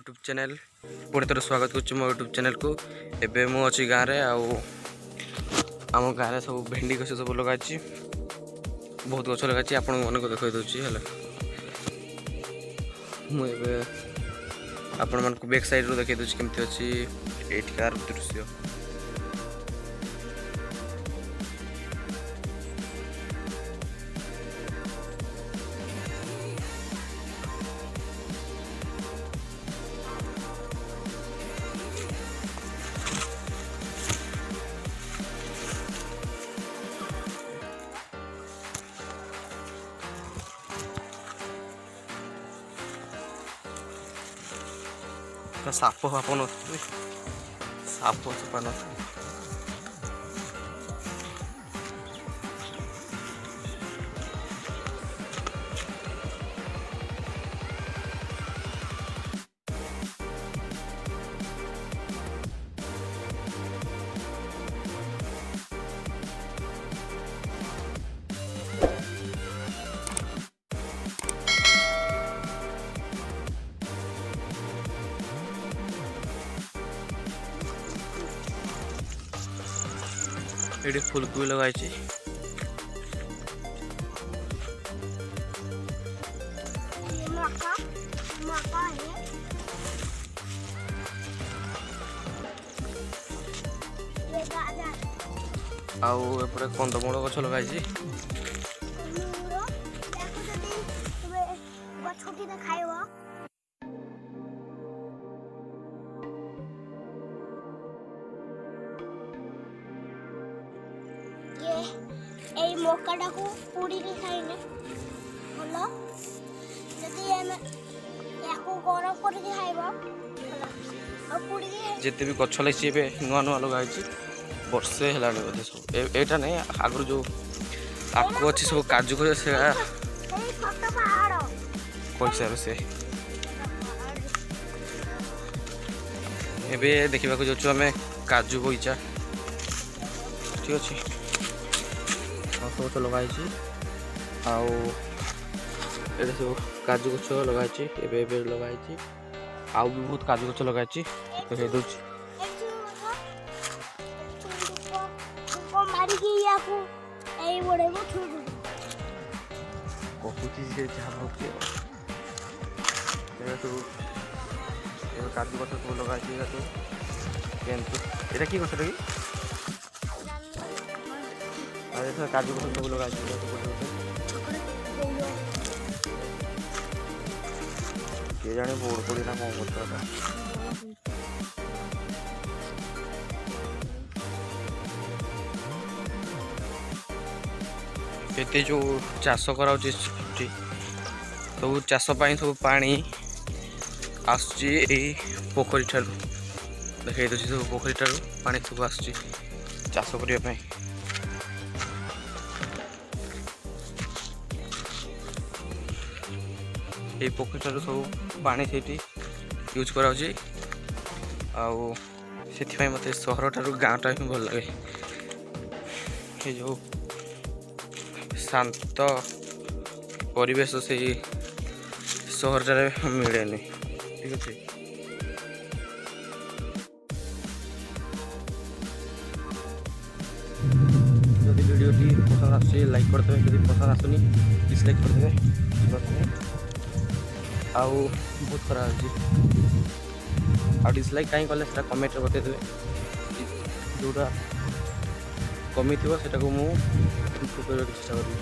YouTube channel पुणी थोड़ा स्वागत कर मो यूट्यूब चैनल को। एबे मु अच्छी गाँव में आम गाँव सब भेंडी गछ सब लगाई बहुत गछ लगाई आपण मन को देखा दूसरी है मुझे आपण मन को बैक साइड रू देखा दूसरी केमती अच्छी एठिकार दृश्य। साप फाप न साप सफा न ये फूलकोबी लगाई आउे कंदमूल गछ लगाई এই মকাটাକୁ পুଡ଼ିକି ଖାଇଲେ ଭଲ ଯଦି ଆମେ ୟାକୁ ଗରମ କରିକି ଖାଇବା ଆଉ ପୁଡ଼ିକି जिते भी गछ लगी ए नुआ नुआ लगाई वर्षे है बोधे सब एटा नहीं आगु जो आकु अच्छी सब काजू कर पैसा से एबे देखा जाऊँ आम काजू बगीचा ठीक अच्छे सब गछ लगाई आउ सब काजू गछ लगाई एबे लगाई आउ भी बहुत काजू गछ लगाई देखा दूँ कहूँ से जहाँ काजू गछ सब लगाई एटा कि गछ कि काजू गछ सब लगाई किए जाने बोर्ड पड़ी ना कौन करता ये जो चाष कर सब चाषपाई सब पानी आसुची पोखरी ठार देखा दूसरी सब पोखरी ठार पानी सब आसुची चाष करने ये पोखरी ठार सब पानी से यूज कर मत सहर ठार गाँव टा ही भल लगे ये जो शांत परिवेश से सहर टा मिले ठीक अच्छे। जदि वीडियो पसंद आसे लाइक करदे जब पसंद आसुनी डिसलाइक करदे आउ बहुत खराब अच्छे डिसलाइक कहीं कले कमेंट बतईदे जोटा कमी थी से मुझे चेष्टा करी।